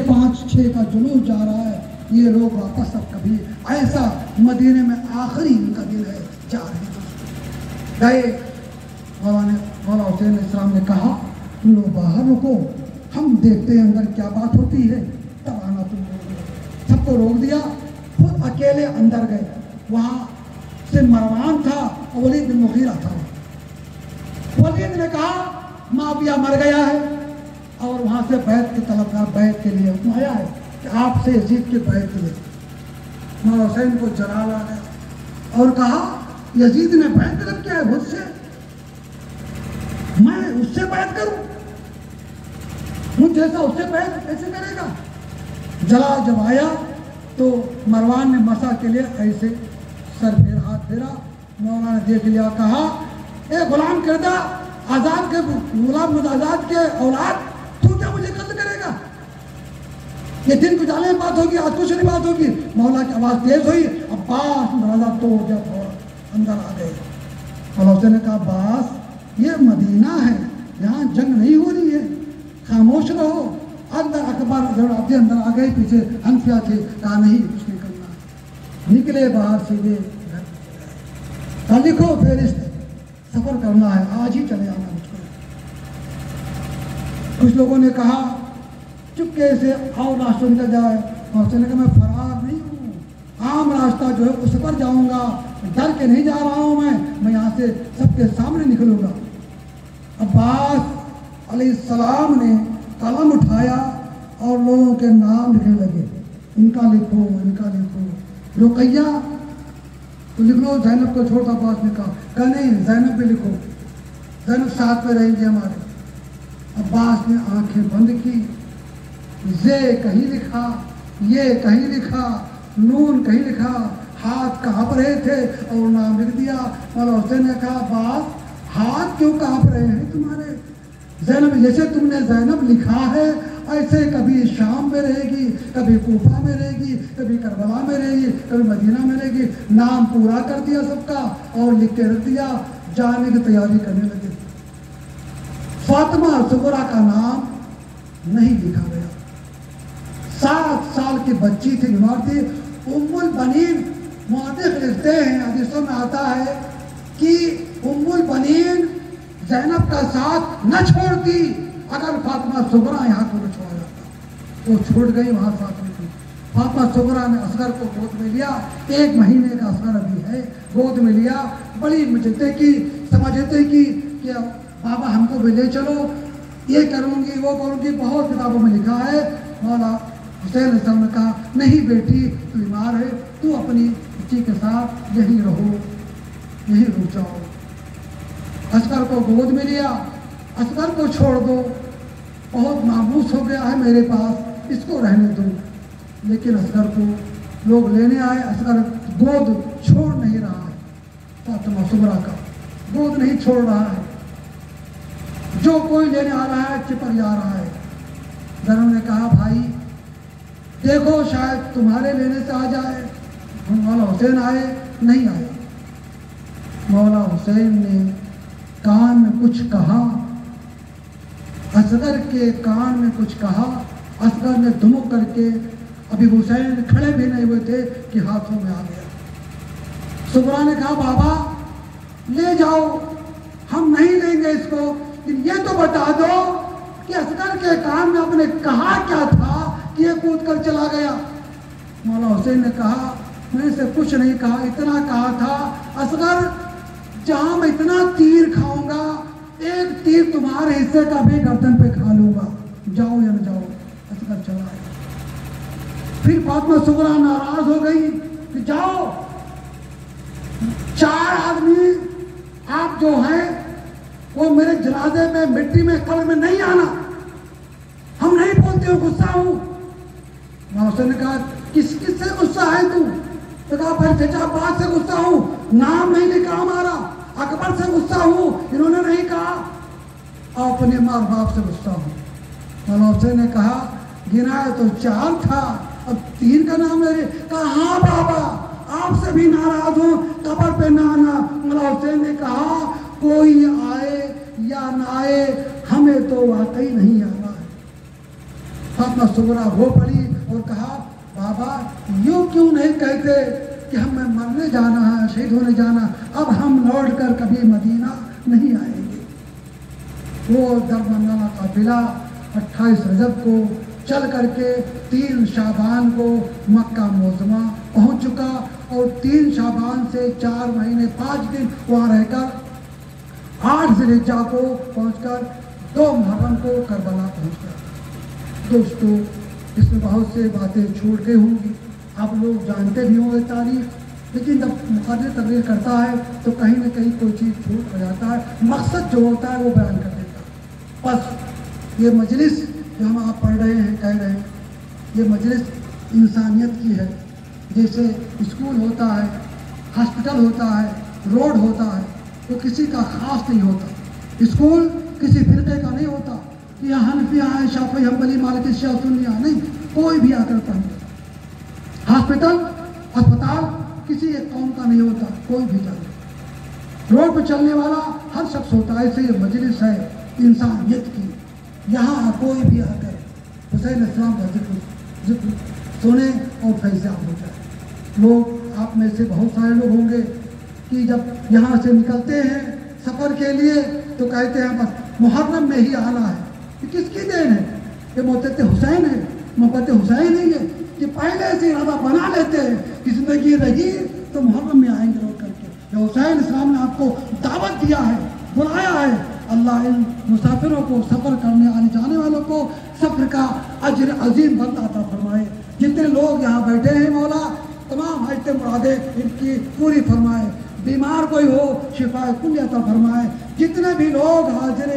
5-6 का जुलूस जा रहा है, ये लोग वापस अब कभी, ऐसा मदीने में आखिरी इनका दिन है, जा रहे गए। मौला हुसैन इस्लाम ने कहा तुम लोग बाहर रुको, हम देखते हैं अंदर क्या बात होती है, तब आना तुम लोग। सबको रोक दिया, खुद अकेले अंदर गए। वहाँ से मरवान था और वलीद बिन मुगीरा था। वलीद ने कहा माविया मर गया है और वहाँ से बैत के तलबगार बैत के लिए आया है कि आपसे यजीद के बैत के लिए। मौला हुसैन को जलाल आ गया और कहा यजीद ने बैत तलब किया है मुझसे, मैं उससे बैत करूं? मुझ जैसा उससे बैत कैसे करेगा? जलाल जब आया तो मरवान ने मसा के लिए ऐसे सर फेर हाथ फेरा। मौला ने देख लिया, कहा ए गुलाम किरदा, आजाद के गुलाम आजाद के औलाद, तू क्या मुझे कत्ल करेगा? ये दिन कुछ आने बात होगी, आज कुछ नहीं बात होगी। मौला की आवाज तेज हुई, अब्बास दरवाजा तोड़ दिया और अंदर आ गए। मौला हुसैन ने कहा अब्बास ये मदीना है, यहाँ जंग नहीं हो रही है, खामोश रहो। अंदर अकबर अपने अंदर आ गए, पीछे हंफिया थे, कहा नहीं कुछ नहीं करना। निकले बाहर सीधे घर, लिखो फेरिस्त, सफर करना है, आज ही चले आना मुझको। कुछ लोगों ने कहा चुपके से आओ रास्ता निकल जाए। और उसने कहा मैं फरार नहीं हूँ, आम रास्ता जो है उस पर जाऊंगा, डर के नहीं जा रहा हूँ मैं यहाँ से सबके सामने निकलूंगा। अब्बास अलैहिस्सलाम ने कलम उठाया और लोगों के नाम लिखने लगे, इनका लिखो इनका लिखो। रुकैया तो लिख लो, ज़ैनब को छोड़। अब्बास ने कहा नहीं ज़ैनब भी लिखो, ज़ैनब साथ में रहेंगे हमारे। अब्बास ने आंखें बंद की, ये कहीं लिखा, ये कहीं लिखा, नून कहीं लिखा, हाथ काँप रहे थे और नाम लिख दिया। मौला हुसैन ने कहा अब्बास हाथ क्यों काँप रहे हैं तुम्हारे? ज़ैनब जैसे तुमने ज़ैनब लिखा है ऐसे कभी शाम में रहेगी, कभी कूफा में रहेगी, कभी करबला में रहेगी, कभी मदीना में रहेगी। नाम पूरा कर दिया सबका और लिख के रख दिया, जाने की तैयारी करने लगे। फातिमा सुगरा का नाम नहीं लिखा गया। 7 साल की बच्ची थी, बीमार थी। उम्मुल बनीन मुहद्दिस लिखते हैं, हदीसों में आता है कि उम्मुल बनीन ज़ैनब का साथ न छोड़ती, अगर फातिमा सुगरा यहाँ को न छोड़ा जाता। वो छूट गई वहाँ साथ में थी। फातिमा सुगरा ने असगर को गोद में लिया, 1 महीने का असगर अभी है, गोद में लिया। बड़ी मजते की समझते की कि बाबा हमको भी ले चलो, ये करूँगी वो करूँगी, बहुत किताबों में लिखा है। मौला हुसैन साहब ने कहा नहीं बेटी तू बीमार है, तू अपनी बच्ची के साथ यहीं रहो, यहीं रुक जाओ। असगर को गोद में लिया, असगर को छोड़ दो, बहुत मायूस हो गया है मेरे पास, इसको रहने दो। लेकिन असगर को लोग लेने आए, असगर गोद छोड़ नहीं रहा है, फातिमा सुगरा का गोद नहीं छोड़ रहा है। जो कोई लेने आ रहा है चिपक जा रहा है। ज़ैनब ने कहा भाई देखो शायद तुम्हारे लेने से आ जाए। मौला हुसैन आए, नहीं आया। मौला हुसैन ने कान में कुछ कहा, असगर के कान में कुछ कहा। असगर ने धुमुक करके, अभी हुसैन खड़े भी नहीं हुए थे कि हाथों में आ गया। सुगरा ने कहा बाबा ले जाओ, हम नहीं लेंगे इसको, लेकिन ये तो बता दो कि असगर के कान में आपने कहा क्या था कि ये कूद कर चला गया। मौला हुसैन ने कहा मैंने इसे कुछ नहीं कहा, इतना कहा था असगर जहां मैं इतना तीर खाऊंगा, एक तीर तुम्हारे हिस्से का भी गर्दन पे खा लूंगा, जाओ या न जाओ। असगर चला गया। फिर फातिमा सुगरा नाराज हो गई कि जाओ, 4 आदमी आप जो हैं वो मेरे जनाजे में मिट्टी में कब्र में नहीं आना, हम नहीं बोलते हो, गुस्सा हूं। मौला ने कहा किस किस से गुस्सा है तू? तो कहा भाई चचा अब्बास से गुस्सा हूं, नाम नहीं लिखा हमारा, अकबर से गुस्सा हूं, इन्होंने नहीं कहा, और अपने माँ बाप से गुस्सा हूं। मौला हुसैन ने कहा गिनाया तो 4 था, अब 3 का नाम ले। कहा हाँ बाबा आपसे भी नाराज हूं, कब्र पे ना आना। मौला हुसैन ने कहा कोई आए या ना आए हमें तो वाकई नहीं आना है। फातिमा सुगरा रो पड़ी और कहा, बाबा यूँ क्यों नहीं कहते कि हमें मरने जाना है, शहीद होने जाना, अब हम लौट कर कभी मदीना नहीं आएंगे। वो दरमियाना काफिला 28 रजब को चल करके 3 शाबान को मक्का मुअज़्ज़मा पहुँच चुका और 3 शाबान से 4 महीने 5 दिन वहाँ रहकर 8 ज़िलहिज्जा को पहुँचकर 2 मुहर्रम को करबला पहुँच गया। दोस्तों, इसमें बहुत से बातें छूट गई होंगी, आप लोग जानते भी होंगे तारीख, लेकिन जब मुक़र्रिर तकरीर करता है तो कहीं ना कहीं कोई चीज़ छूट हो जाता है, मकसद जो होता है वो बयान कर देता है। बस ये मजलिस जो हम आप पढ़ रहे हैं, कह रहे हैं, ये मजलिस इंसानियत की है। जैसे स्कूल होता है, हॉस्पिटल होता है, रोड होता है, तो किसी का ख़ास नहीं होता। स्कूल किसी फ़िरक़े का नहीं होता कि यहाँ हनफिया हैं, शाफ़ी, हम्बली, मालिकी, शिया, सुन्नी, नहीं, कोई भी आकर पढ़े। हॉस्पिटल, अस्पताल किसी एक कौम का नहीं होता, कोई भी जाए। रोड पर चलने वाला हर शख्स होता है। ऐसे ये मजलिस है इंसानियत की। यहाँ कोई भी आकर हुसैन इस्लाम का जिक्र सुने और फैज़याब हो जाए। लोग आप में से बहुत सारे लोग होंगे कि जब यहाँ से निकलते हैं सफ़र के लिए तो कहते हैं बस मुहर्रम में ही आना है। ये किसकी देन है? ये मोहब्बत हुसैन है, मोहब्बत हुसैन ही है कि पहले से इरादा बना लेते हैं कि ज़िंदगी रही तो मुहर्रम में आएंगे रोक करके। ये हुसैन इस्लाम ने आपको दावत दिया है, बुलाया है। अल्लाह इन मुसाफिरों को, सफ़र करने आने जाने वालों को सफ़र का अजर अजीम बंद अता फरमाए। जितने लोग यहाँ बैठे हैं मौला, तमाम हाजत मुरादें इनकी पूरी फरमाए। बीमार कोई हो शिफा कुल्ली अता फरमाए। जितने भी लोग हाजिर